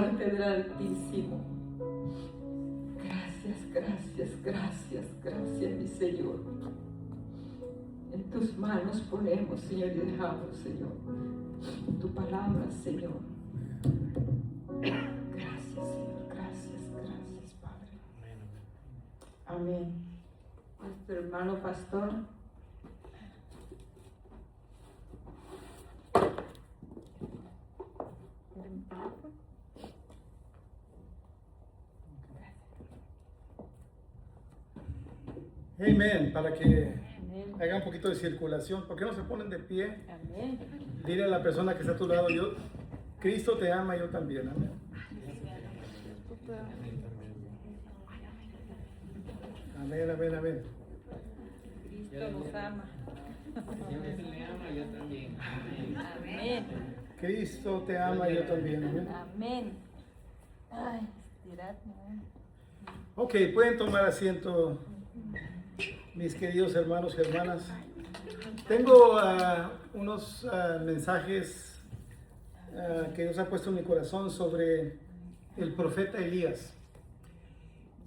parte del Altísimo. Gracias, gracias, gracias, gracias, mi Señor. En tus manos ponemos, Señor, y dejamos, Señor, tu palabra, Señor. Gracias, Señor, gracias, gracias, Padre. Amén. Nuestro hermano pastor. Amén. Para que haga un poquito de circulación. ¿Por qué no se ponen de pie? Amén. Dile a la persona que está a tu lado, Cristo te ama, yo también. Amén. Amén, amén, amén. Cristo nos ama. Señor Jesús me ama, yo también. Amén. Cristo te ama, yo también. Amén. Amén. Ay, estirad. Ok, pueden tomar asiento, mis queridos hermanos y hermanas. Tengo unos mensajes que Dios ha puesto en mi corazón sobre el profeta Elías.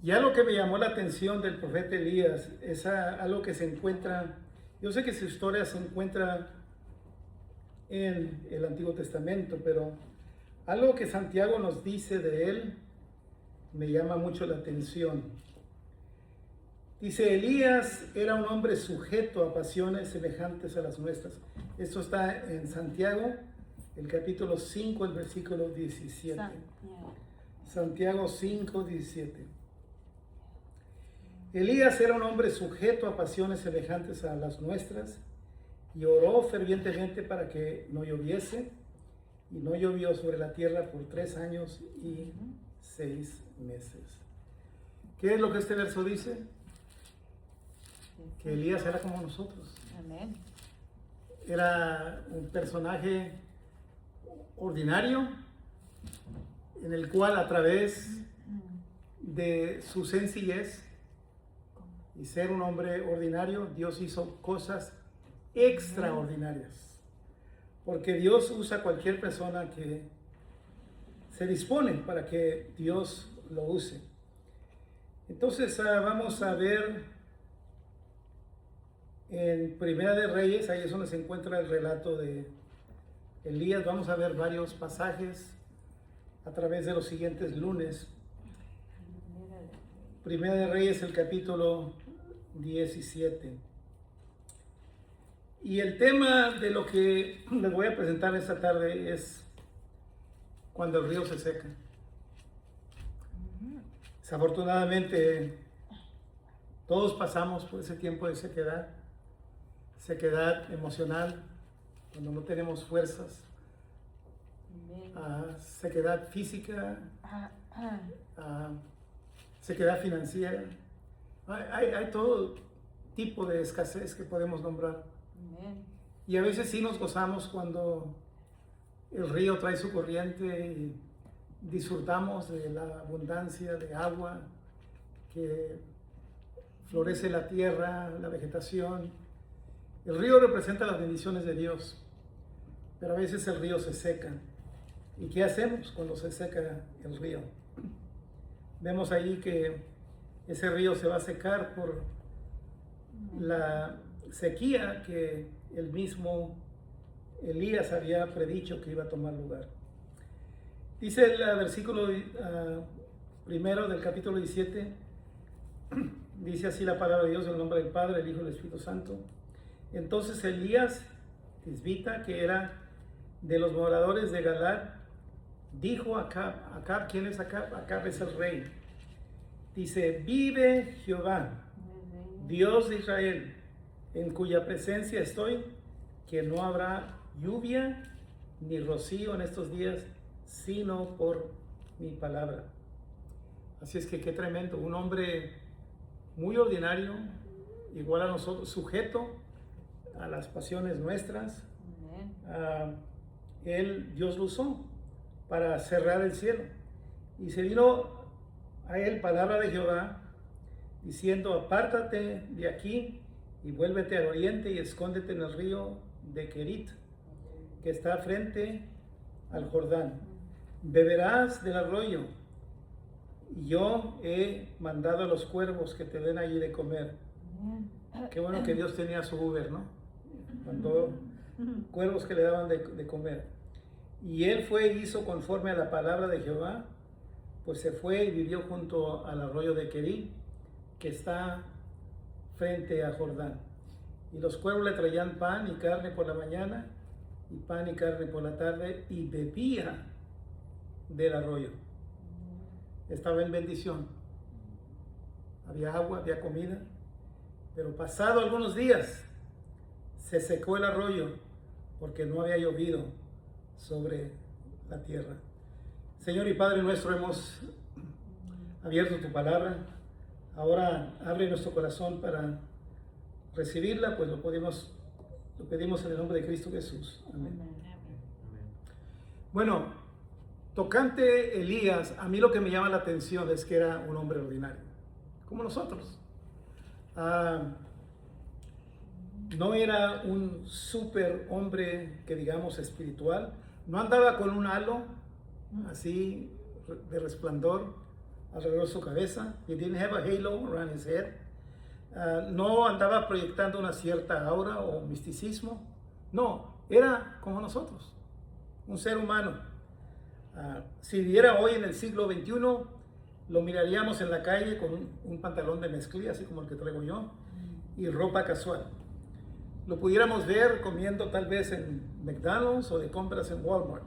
Y algo que me llamó la atención del profeta Elías es algo que se encuentra, yo sé que su historia se encuentra en el Antiguo Testamento, pero algo que Santiago nos dice de él me llama mucho la atención. Dice, Elías era un hombre sujeto a pasiones semejantes a las nuestras. Esto está en Santiago, el capítulo 5, el versículo 17. Santiago 5, 17. Elías era un hombre sujeto a pasiones semejantes a las nuestras y oró fervientemente para que no lloviese, y no llovió sobre la tierra por 3 años y 6 meses. ¿Qué es lo que este verso dice? Que Elías era como nosotros. Amén. Era un personaje ordinario en el cual a través de su sencillez y ser un hombre ordinario, Dios hizo cosas extraordinarias. Porque Dios usa a cualquier persona que se dispone para que Dios lo use. Entonces vamos a ver en Primera de Reyes, ahí es donde se encuentra el relato de Elías. Vamos a ver varios pasajes a través de los siguientes lunes. Primera de Reyes, el capítulo 17. Y el tema de lo que les voy a presentar esta tarde es cuando el río se seca. Desafortunadamente, todos pasamos por ese tiempo de sequedad emocional, cuando no tenemos fuerzas, sequedad física, sequedad financiera. Hay todo tipo de escasez que podemos nombrar. Y a veces sí nos gozamos cuando el río trae su corriente y disfrutamos de la abundancia de agua, que florece la tierra, la vegetación. El río representa las bendiciones de Dios, pero a veces el río se seca. ¿Y qué hacemos cuando se seca el río? Vemos ahí que ese río se va a secar por la sequía que el mismo Elías había predicho que iba a tomar lugar. Dice el versículo primero del capítulo 17, dice así la palabra de Dios en el nombre del Padre, del Hijo y del Espíritu Santo. Entonces Elías, tisbita, que era de los moradores de Galad, dijo a Acab, ¿quién es Acab? Acab es el rey. Dice, vive Jehová, Dios de Israel, en cuya presencia estoy, que no habrá lluvia ni rocío en estos días, sino por mi palabra. Así es que qué tremendo, un hombre muy ordinario, igual a nosotros, sujeto a las pasiones nuestras. Dios lo usó para cerrar el cielo, y se vino a él palabra de Jehová diciendo, apártate de aquí y vuélvete al oriente y escóndete en el río de Querit, que está frente al Jordán. beberás del arroyo. Y yo he mandado a los cuervos que te den allí de comer. Qué bueno que Dios tenía su Uber, ¿no? Mandó cuervos que le daban de comer. Y él fue y hizo conforme a la palabra de Jehová, pues se fue y vivió junto al arroyo de Querí, que está frente a Jordán. Y los cuervos le traían pan y carne por la mañana, y pan y carne por la tarde, y bebía del arroyo. Estaba en bendición. Había agua, había comida, pero pasado algunos días se secó el arroyo porque no había llovido sobre la tierra. Señor y Padre nuestro, hemos abierto tu palabra. Ahora abre nuestro corazón para recibirla, pues lo pedimos en el nombre de Cristo Jesús. Amén. Bueno, tocante Elías, a mí lo que me llama la atención es que era un hombre ordinario, como nosotros. No era un super hombre que digamos espiritual, no andaba con un halo así de resplandor alrededor de su cabeza. He didn't have a halo around his head. No andaba proyectando una cierta aura o misticismo. No, era como nosotros, un ser humano. Si viviera hoy en el siglo XXI, lo miraríamos en la calle con un pantalón de mezclilla, así como el que traigo yo, y ropa casual. Lo pudiéramos ver comiendo tal vez en McDonald's o de compras en Walmart.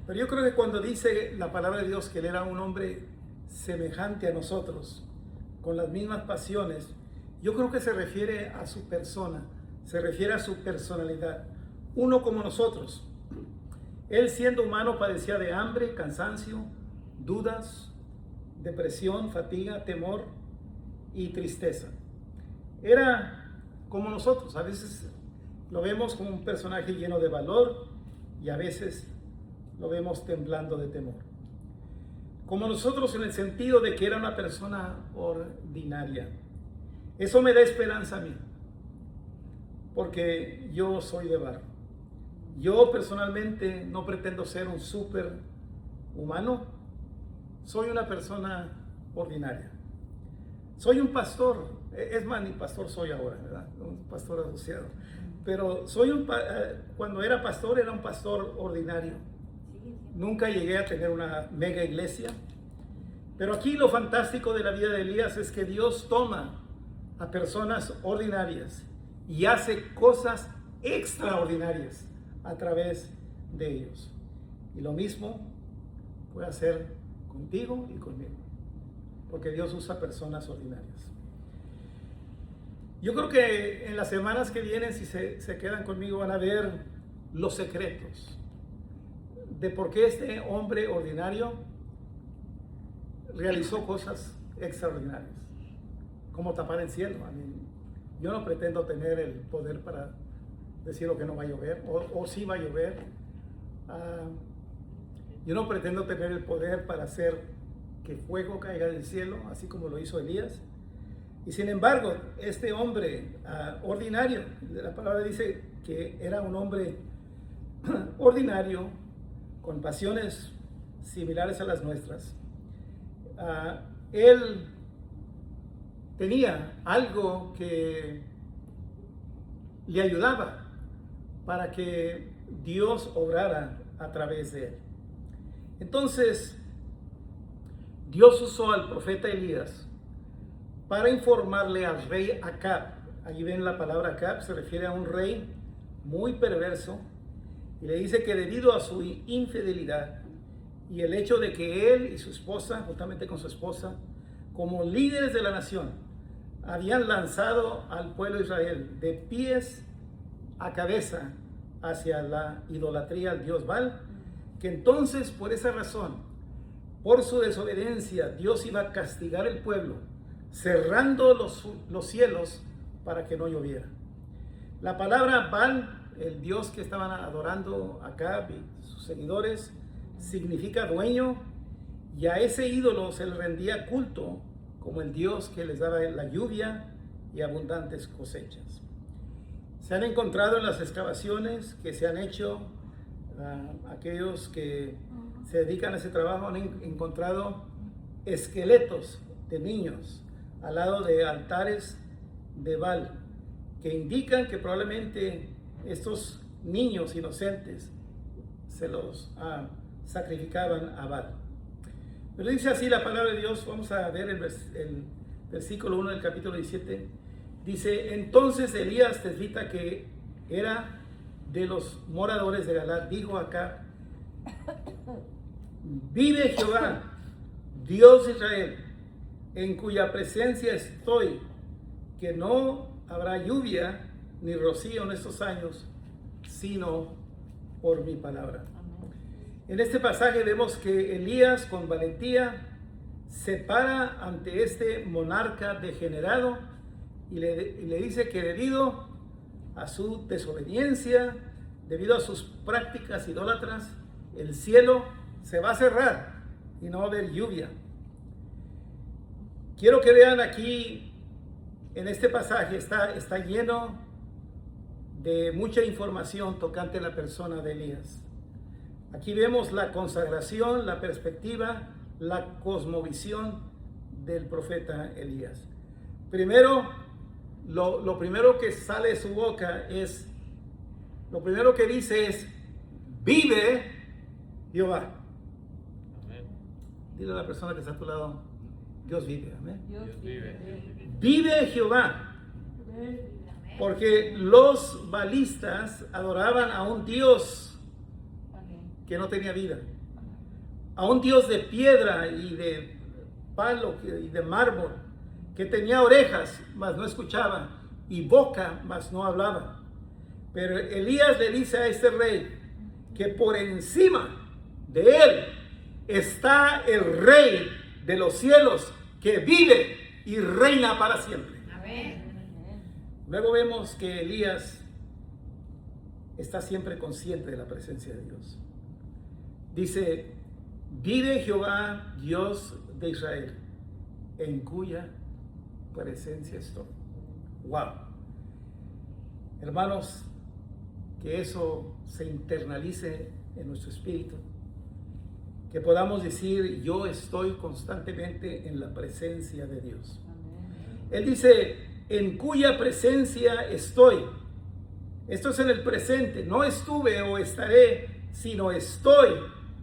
Pero yo creo que cuando dice la palabra de Dios que él era un hombre semejante a nosotros, con las mismas pasiones, yo creo que se refiere a su persona, se refiere a su personalidad. Uno como nosotros. Él, siendo humano, padecía de hambre, cansancio, dudas, depresión, fatiga, temor y tristeza. Era como nosotros. A veces lo vemos como un personaje lleno de valor y a veces lo vemos temblando de temor. Como nosotros, en el sentido de que era una persona ordinaria. Eso me da esperanza a mí, porque yo soy de barro. Yo personalmente no pretendo ser un super humano. Soy una persona ordinaria. Soy un pastor. Es más, ni pastor soy ahora, ¿verdad? Un pastor asociado. Pero cuando era un pastor ordinario. Nunca llegué a tener una mega iglesia. Pero aquí lo fantástico de la vida de Elías es que Dios toma a personas ordinarias y hace cosas extraordinarias a través de ellos. Y lo mismo puede hacer contigo y conmigo, porque Dios usa personas ordinarias. Yo creo que en las semanas que vienen, si se quedan conmigo, van a ver los secretos de por qué este hombre ordinario realizó cosas extraordinarias, como tapar el cielo. Yo no pretendo tener el poder para decir lo que no va a llover, o sí va a llover. Yo no pretendo tener el poder para hacer que fuego caiga del cielo, así como lo hizo Elías. Y sin embargo, este hombre ordinario, la palabra dice que era un hombre ordinario, con pasiones similares a las nuestras. Él tenía algo que le ayudaba para que Dios obrara a través de él. Entonces, Dios usó al profeta Elías para informarle al rey Acab. Allí ven la palabra Acab, se refiere a un rey muy perverso, y le dice que debido a su infidelidad y el hecho de que él y su esposa, juntamente con su esposa, como líderes de la nación, habían lanzado al pueblo de Israel de pies a cabeza hacia la idolatría al dios Baal, que entonces por esa razón, por su desobediencia, Dios iba a castigar el pueblo, cerrando los cielos para que no lloviera. La palabra Baal, el dios que estaban adorando Acab y sus seguidores, significa dueño, y a ese ídolo se le rendía culto como el dios que les daba la lluvia y abundantes cosechas. Se han encontrado en las excavaciones que se han hecho aquellos que se dedican a ese trabajo han encontrado esqueletos de niños al lado de altares de Baal, que indican que probablemente estos niños inocentes se los sacrificaban a Baal. Pero dice así la palabra de Dios. Vamos a ver el versículo 1 del capítulo 17. Dice: entonces Elías tesbita, que era de los moradores de Galaad, dijo acá: vive Jehová, Dios de Israel, en cuya presencia estoy, que no habrá lluvia ni rocío en estos años, sino por mi palabra. En este pasaje vemos que Elías con valentía se para ante este monarca degenerado y le dice que debido a su desobediencia, debido a sus prácticas idólatras, el cielo se va a cerrar y no va a haber lluvia. Quiero que vean aquí, en este pasaje está lleno de mucha información tocante a la persona de Elías. Aquí vemos la consagración, la perspectiva, la cosmovisión del profeta Elías. Primero, lo primero que sale de su boca es, lo primero que dice es: vive Jehová. Amén. Dile a la persona que está a tu lado: Dios vive. Amén. Dios vive. Vive Jehová. Porque los baalistas adoraban a un Dios que no tenía vida, a un Dios de piedra y de palo y de mármol, que tenía orejas, mas no escuchaba, y boca, mas no hablaba. Pero Elías le dice a este rey que por encima de él está el rey de los cielos, que vive y reina para siempre. Amén. Luego vemos que Elías está siempre consciente de la presencia de Dios. Dice: vive Jehová, Dios de Israel, en cuya presencia estoy. Wow. Hermanos, que eso se internalice en nuestro espíritu, que podamos decir: yo estoy constantemente en la presencia de Dios. Él dice: en cuya presencia estoy. Esto es en el presente. No estuve o estaré, sino estoy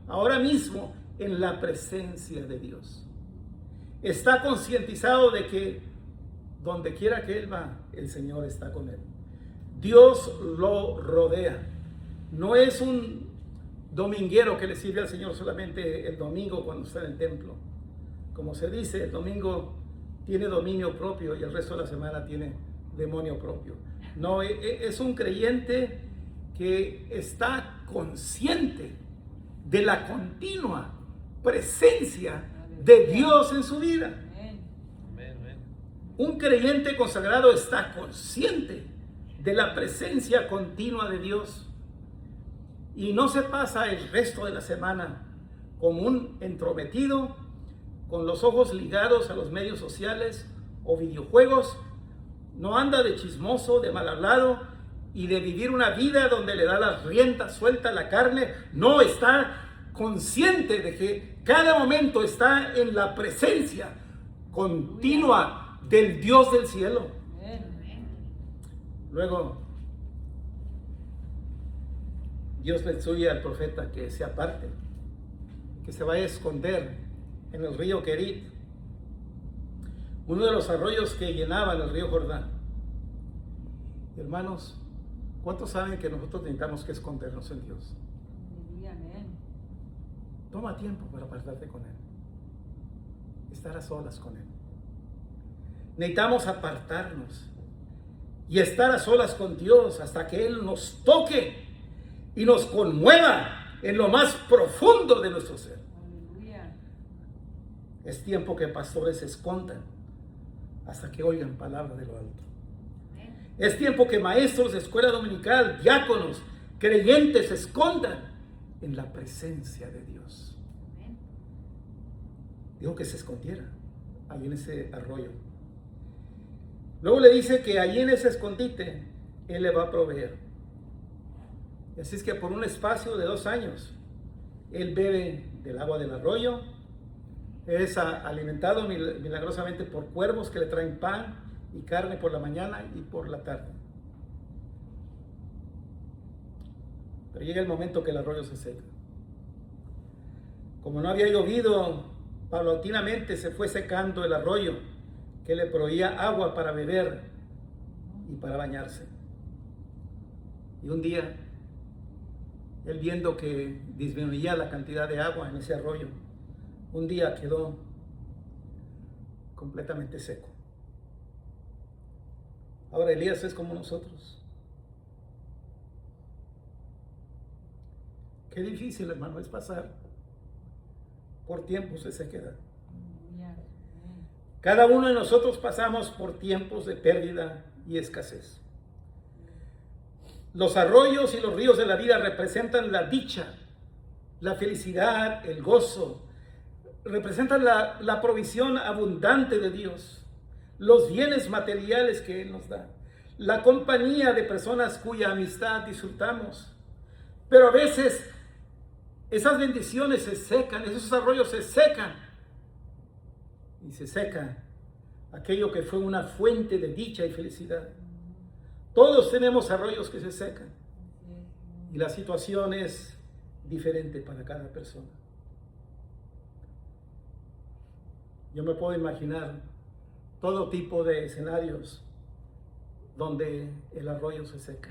ahora mismo en la presencia de Dios. Está concientizado de que donde quiera que él va, el Señor está con él. Dios lo rodea. No es un dominguero que le sirve al Señor solamente el domingo cuando está en el templo. Como se dice, el domingo tiene dominio propio y el resto de la semana tiene demonio propio. No, es un creyente que está consciente de la continua presencia de Dios en su vida. Amén, amén. Un creyente consagrado está consciente de la presencia continua de Dios y no se pasa el resto de la semana como un entrometido, con los ojos ligados a los medios sociales o videojuegos. No anda de chismoso, de mal hablado y de vivir una vida donde le da las riendas suelta a la carne. No, está consciente de que cada momento está en la presencia continua del Dios del cielo. Luego, Dios le instruye al profeta que se aparte, que se vaya a esconder en el río Querit, uno de los arroyos que llenaban el río Jordán. Hermanos, ¿cuántos saben que nosotros necesitamos que escondernos en Dios? Toma tiempo para apartarte con Él, estar a solas con Él. Necesitamos apartarnos y estar a solas con Dios hasta que Él nos toque y nos conmueva en lo más profundo de nuestro ser. Es tiempo que pastores se escondan hasta que oigan palabra de lo alto. Es tiempo que maestros de escuela dominical, diáconos, creyentes se escondan en la presencia de Dios. Dijo que se escondiera ahí en ese arroyo. Luego le dice que ahí en ese escondite Él le va a proveer. Así es que por un espacio de 2 años Él bebe del agua del arroyo. Es alimentado milagrosamente por cuervos que le traen pan y carne por la mañana y por la tarde. Pero llega el momento que el arroyo se seca. Como no había llovido, paulatinamente se fue secando el arroyo que le proveía agua para beber y para bañarse. Y un día, él viendo que disminuía la cantidad de agua en ese arroyo, un día quedó completamente seco. Ahora Elías es como nosotros. Qué difícil, hermano, es pasar por tiempos de sequedad. Cada uno de nosotros pasamos por tiempos de pérdida y escasez. Los arroyos y los ríos de la vida representan la dicha, la felicidad, el gozo. Representan la provisión abundante de Dios, los bienes materiales que Él nos da, la compañía de personas cuya amistad disfrutamos. Pero a veces esas bendiciones se secan, esos arroyos se secan. Y se seca aquello que fue una fuente de dicha y felicidad. Todos tenemos arroyos que se secan. Y la situación es diferente para cada persona. Yo me puedo imaginar todo tipo de escenarios donde el arroyo se seca.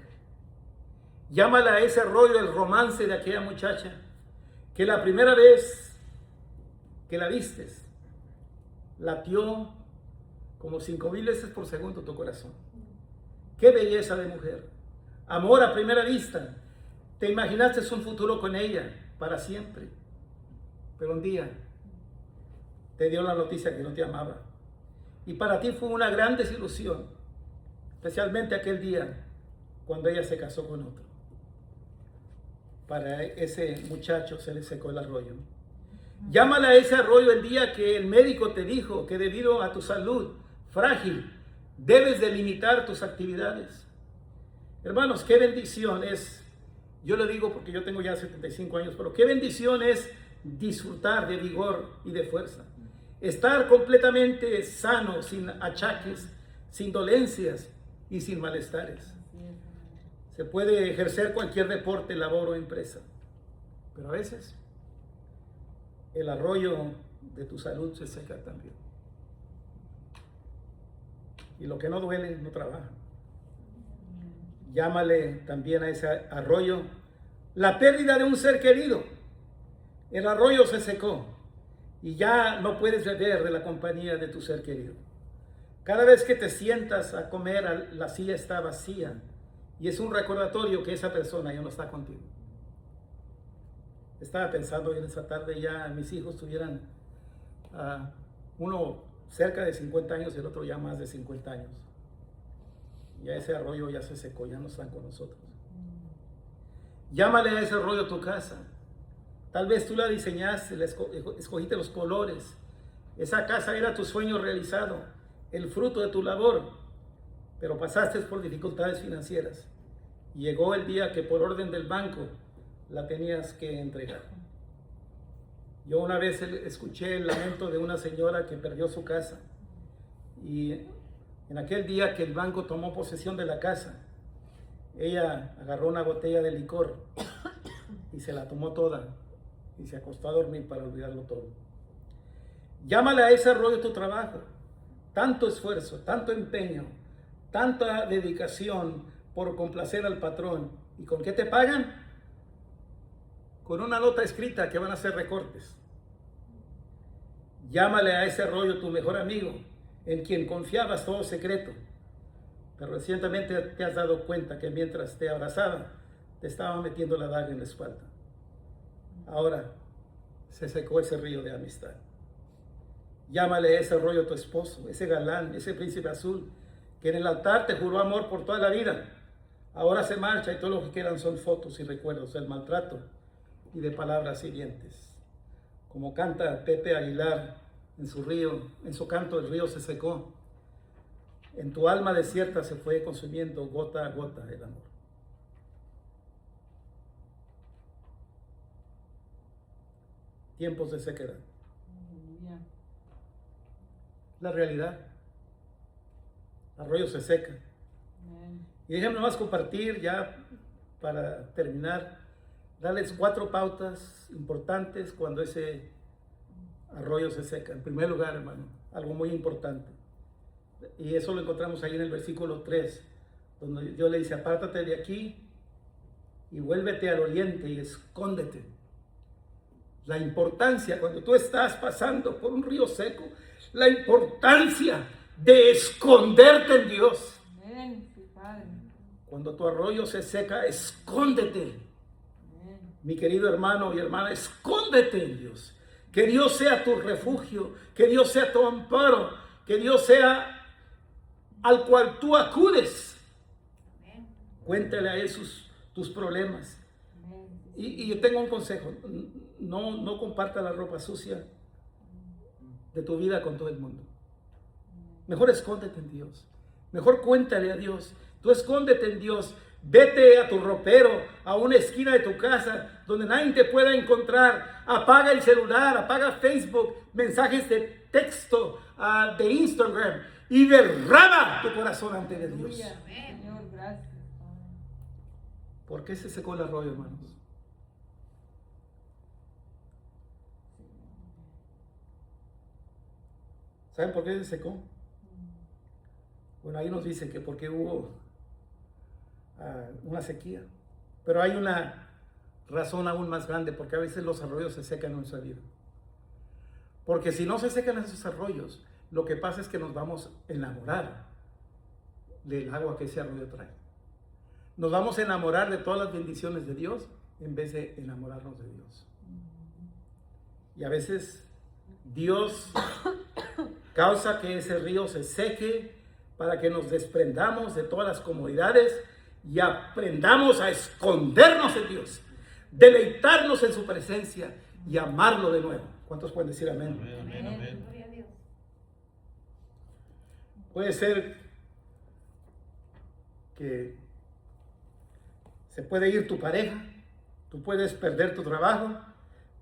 Llámala a ese arroyo el romance de aquella muchacha que la primera vez que la vistes, latió como 5,000 veces por segundo tu corazón. Qué belleza de mujer. Amor a primera vista. Te imaginaste un futuro con ella para siempre. Pero un día te dio la noticia que no te amaba. Y para ti fue una gran desilusión. Especialmente aquel día cuando ella se casó con otro. Para ese muchacho se le secó el arroyo. Llámala a ese arroyo el día que el médico te dijo que debido a tu salud frágil debes de limitar tus actividades. Hermanos, qué bendición es, yo le digo porque yo tengo ya 75 años, pero qué bendición es disfrutar de vigor y de fuerza. Estar completamente sano, sin achaques, sin dolencias y sin malestares. Se puede ejercer cualquier deporte, labor o empresa, pero a veces el arroyo de tu salud se seca también. Y lo que no duele no trabaja. Llámale también a ese arroyo la pérdida de un ser querido. El arroyo se secó y ya no puedes beber de la compañía de tu ser querido. Cada vez que te sientas a comer, la silla está vacía y es un recordatorio que esa persona ya no está contigo. Estaba pensando hoy en esa tarde, ya mis hijos tuvieran uno cerca de 50 años y el otro ya más de 50 años. Ya ese arroyo ya se secó, ya no están con nosotros. Llámale a ese arroyo tu casa. Tal vez tú la diseñaste, escogiste los colores. Esa casa era tu sueño realizado, el fruto de tu labor. Pero pasaste por dificultades financieras. Y llegó el día que por orden del banco la tenías que entregar. Yo una vez escuché el lamento de una señora que perdió su casa. Y en aquel día que el banco tomó posesión de la casa, ella agarró una botella de licor y se la tomó toda y se acostó a dormir para olvidarlo todo. Llámale a ese arroyo tu trabajo. Tanto esfuerzo, tanto empeño, tanta dedicación por complacer al patrón. ¿Y con qué te pagan? Con una nota escrita que van a hacer recortes. Llámale a ese arroyo tu mejor amigo, en quien confiabas todo secreto. Pero recientemente te has dado cuenta que mientras te abrazaba, te estaba metiendo la daga en la espalda. Ahora se secó ese río de amistad. Llámale a ese arroyo tu esposo, ese galán, ese príncipe azul, que en el altar te juró amor por toda la vida. Ahora se marcha y todo lo que quedan son fotos y recuerdos del maltrato y de palabras hirientes. Como canta Pepe Aguilar en su río, en su canto el río se secó. En tu alma desierta se fue consumiendo gota a gota el amor. tiempos de sequedad. Aleluya. La realidad. Arroyos se secan. Amén. Y déjenme nomás compartir ya para terminar, darles 4 pautas importantes cuando ese arroyo se seca. En primer lugar, hermano, algo muy importante. Y eso lo encontramos ahí en el versículo 3, donde Dios le dice, apártate de aquí y vuélvete al oriente y escóndete. La importancia, cuando tú estás pasando por un río seco, la importancia de esconderte en Dios. Amén. Sí, Padre. Cuando tu arroyo se seca, escóndete. Amén. Mi querido hermano y hermana, escóndete en Dios. Que Dios sea tu refugio, que Dios sea tu amparo, que Dios sea al cual tú acudes. Cuéntale a Él tus problemas. Amén. Y yo tengo un consejo, no comparta la ropa sucia de tu vida con todo el mundo. Mejor escóndete en Dios, mejor cuéntale a Dios, tú escóndete en Dios, vete a tu ropero, a una esquina de tu casa donde nadie te pueda encontrar, apaga el celular, apaga Facebook, mensajes de texto, de Instagram y derrama tu corazón ante Dios. Aleluya. Señor, gracias, Padre. ¿Por qué se secó el arroyo, hermanos? ¿Saben por qué se secó? Bueno, ahí nos dice que porque hubo una sequía. Pero hay una razón aún más grande, porque a veces los arroyos se secan en nuestra vida. Porque si no se secan esos arroyos, lo que pasa es que nos vamos a enamorar del agua que ese arroyo trae. Nos vamos a enamorar de todas las bendiciones de Dios en vez de enamorarnos de Dios. Y a veces Dios causa que ese río se seque para que nos desprendamos de todas las comodidades y aprendamos a escondernos en Dios, deleitarnos en su presencia y amarlo de nuevo. ¿Cuántos pueden decir amén? Amén, amén, amén. Gloria a Dios. Puede ser que se puede ir tu pareja, tú puedes perder tu trabajo,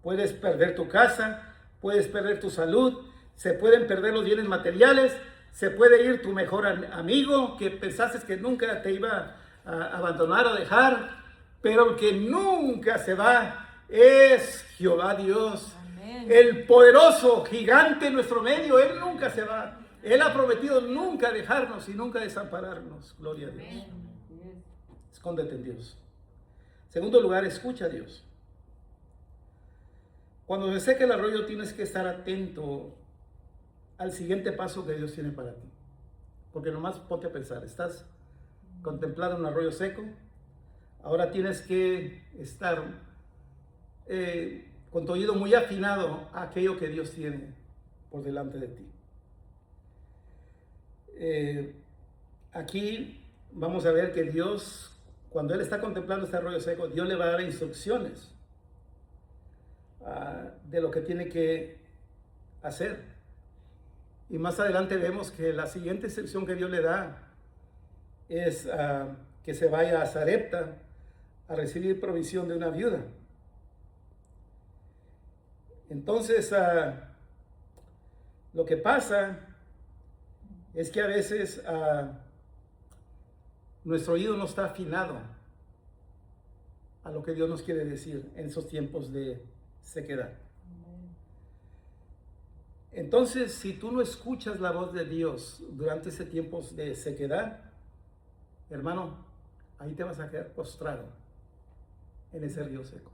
puedes perder tu casa, puedes perder tu salud, se pueden perder los bienes materiales, se puede ir tu mejor amigo que pensaste que nunca te iba a abandonar o dejar, pero el que nunca se va es Jehová Dios, Amén. el poderoso gigante en nuestro medio. Él nunca se va. Él ha prometido nunca dejarnos y nunca desampararnos. Gloria a Dios. Amén. Así es. Escóndete en Dios. Segundo lugar, escucha a Dios. Cuando se seque el arroyo, tienes que estar atento al siguiente paso que Dios tiene para ti. Porque nomás ponte a pensar, estás contemplando un arroyo seco, ahora tienes que estar con tu oído muy afinado a aquello que Dios tiene por delante de ti. Aquí vamos a ver que Dios, cuando Él está contemplando este arroyo seco, Dios le va a dar instrucciones de lo que tiene que hacer. Y más adelante vemos que la siguiente instrucción que Dios le da es que se vaya a Sarepta a recibir provisión de una viuda. Entonces, lo que pasa es que a veces nuestro oído no está afinado a lo que Dios nos quiere decir en esos tiempos de sequedad. Entonces, si tú no escuchas la voz de Dios durante ese tiempo de sequedad, hermano, ahí te vas a quedar postrado en ese río seco.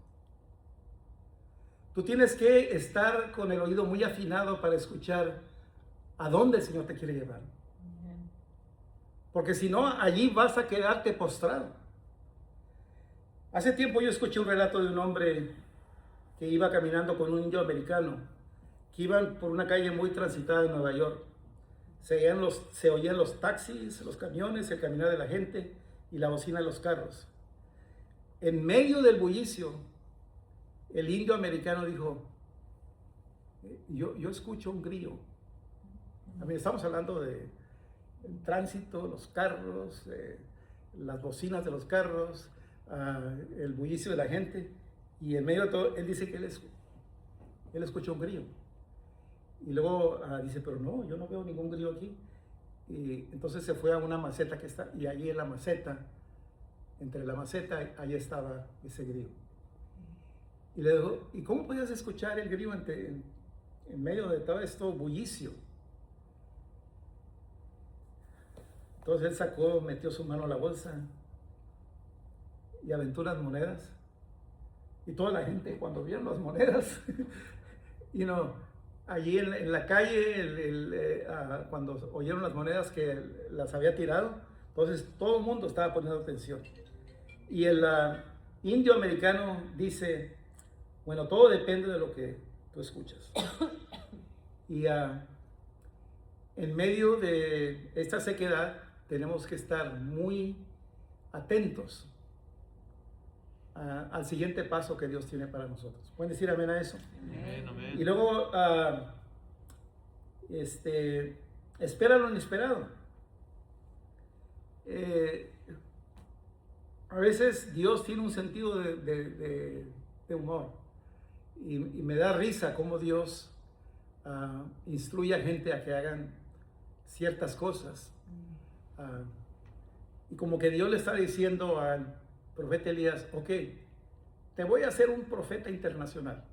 Tú tienes que estar con el oído muy afinado para escuchar a dónde el Señor te quiere llevar. Porque si no, allí vas a quedarte postrado. Hace tiempo yo escuché un relato de un hombre que iba caminando con un indio americano, que iban por una calle muy transitada en Nueva York. Se oían los taxis, los camiones, el caminar de la gente y la bocina de los carros. En medio del bullicio, el indio americano dijo, yo escucho un grillo. Estamos hablando de el tránsito, los carros, las bocinas de los carros, el bullicio de la gente. Y en medio de todo, él dice que él él escuchó un grillo. Y luego dice, pero no, yo no veo ningún grillo aquí. Y entonces se fue a una maceta que está, y allí en la maceta, entre la maceta, allí estaba ese grillo. Y le dijo, ¿y cómo podías escuchar el grillo en medio de todo esto bullicio? Entonces él sacó, metió su mano a la bolsa y aventó unas monedas. Y toda la gente, cuando vieron las monedas, allí en la calle, cuando oyeron las monedas que las había tirado, entonces todo el mundo estaba poniendo atención. Y el indio americano dice, bueno, todo depende de lo que tú escuchas. Y en medio de esta sequedad tenemos que estar muy atentos al siguiente paso que Dios tiene para nosotros. ¿Pueden decir amén a eso? Amén, amén. Y luego, espera lo inesperado. A veces Dios tiene un sentido de humor. Y me da risa cómo Dios instruye a gente a que hagan ciertas cosas. Y como que Dios le está diciendo al profeta Elías, ok, te voy a hacer un profeta internacional.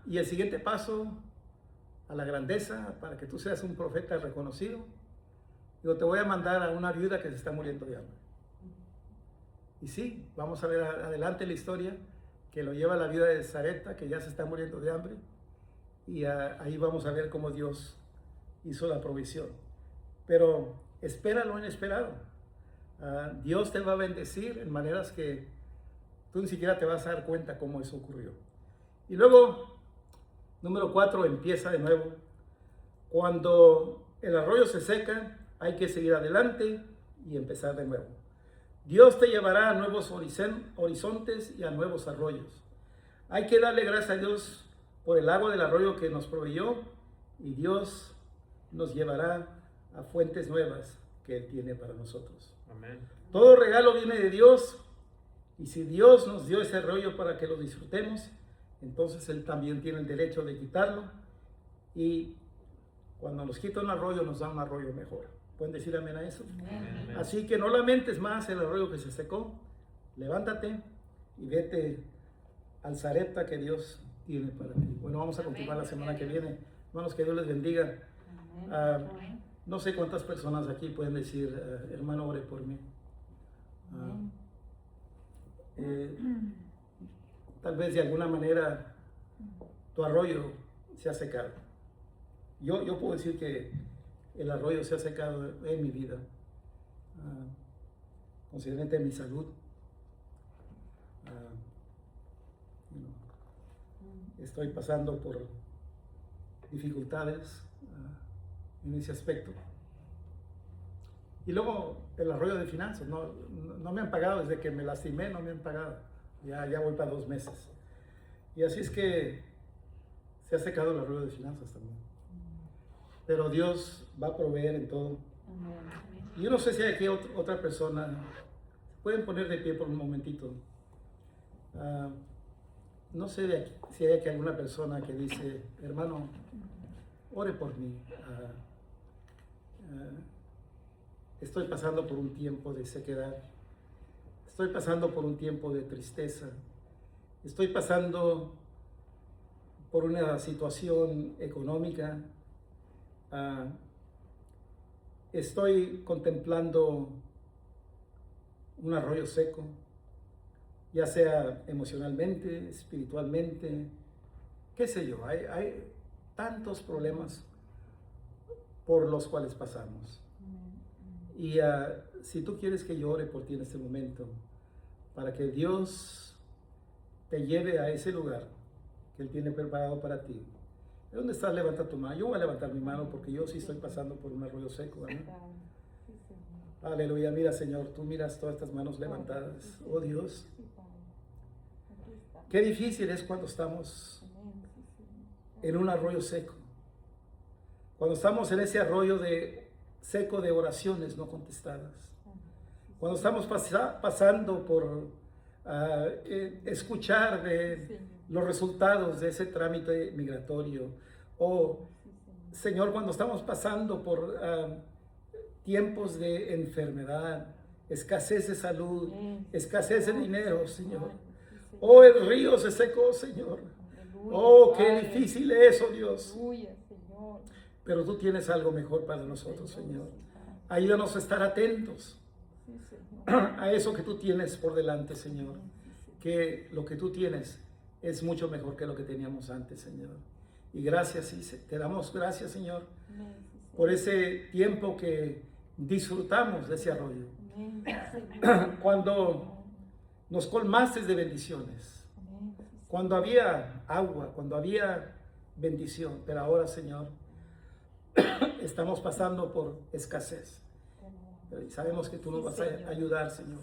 Y el siguiente paso a la grandeza, para que tú seas un profeta reconocido, digo, te voy a mandar a una viuda que se está muriendo de hambre. Y sí, vamos a ver adelante la historia, que lo lleva la viuda de Sarepta, que ya se está muriendo de hambre, y ahí vamos a ver cómo Dios hizo la provisión. Pero espera lo inesperado. Dios te va a bendecir en maneras que tú ni siquiera te vas a dar cuenta cómo eso ocurrió. Y luego, número 4, empieza de nuevo. Cuando el arroyo se seca, hay que seguir adelante y empezar de nuevo. Dios te llevará a nuevos horizontes y a nuevos arroyos. Hay que darle gracias a Dios por el agua del arroyo que nos proveyó, y Dios nos llevará a fuentes nuevas que Él tiene para nosotros. Amén. Todo regalo viene de Dios, y si Dios nos dio ese arroyo para que lo disfrutemos, entonces Él también tiene el derecho de quitarlo, y cuando nos quita un arroyo nos da un arroyo mejor. ¿Pueden decir amén a eso? Amén. Así que no lamentes más el arroyo que se secó. Levántate y vete al Sarepta que Dios tiene para ti. Bueno, vamos a continuar la semana que viene. Hermanos, que Dios les bendiga. No sé cuántas personas aquí pueden decir, hermano, ore por mí. Tal vez de alguna manera tu arroyo se ha secado. Yo puedo decir que el arroyo se ha secado en mi vida, posiblemente en mi salud. Estoy pasando por dificultades en ese aspecto. Y luego el arroyo de finanzas, no me han pagado desde que me lastimé, no me han pagado. Ya voy para 2 meses. Y así es que se ha secado el arroyo de finanzas también. Pero Dios va a proveer en todo. Y yo no sé si hay aquí otra persona. Pueden poner de pie por un momentito. No sé si hay aquí alguna persona que dice, hermano, ore por mí. Estoy pasando por un tiempo de sequedad. Estoy pasando por un tiempo de tristeza. Estoy pasando por una situación económica. Estoy contemplando un arroyo seco, ya sea emocionalmente, espiritualmente, qué sé yo. Hay tantos problemas por los cuales pasamos. Y si tú quieres que yo ore por ti en este momento, para que Dios te lleve a ese lugar que Él tiene preparado para ti. ¿Dónde estás? Levanta tu mano. Yo voy a levantar mi mano porque yo sí estoy pasando por un arroyo seco. ¿Verdad? Aleluya. Mira, Señor, tú miras todas estas manos levantadas. Oh Dios. Qué difícil es cuando estamos en un arroyo seco. Cuando estamos en ese arroyo seco de oraciones no contestadas. Cuando estamos pasando por escuchar de los resultados de ese trámite migratorio. O, Señor, cuando estamos pasando por tiempos de enfermedad, escasez de salud, escasez de dinero, Señor. Oh, el río se secó, Señor. Oh, qué difícil es, oh Dios. Pero tú tienes algo mejor para nosotros, Señor. Ayúdanos a estar atentos a eso que tú tienes por delante, Señor. Que lo que tú tienes es mucho mejor que lo que teníamos antes, Señor. Y gracias, y te damos gracias, Señor, por ese tiempo que disfrutamos de ese arroyo. Cuando nos colmaste de bendiciones, cuando había agua, cuando había bendición, pero ahora, Señor, estamos pasando por escasez. Pero sabemos que tú nos vas a ayudar, Señor.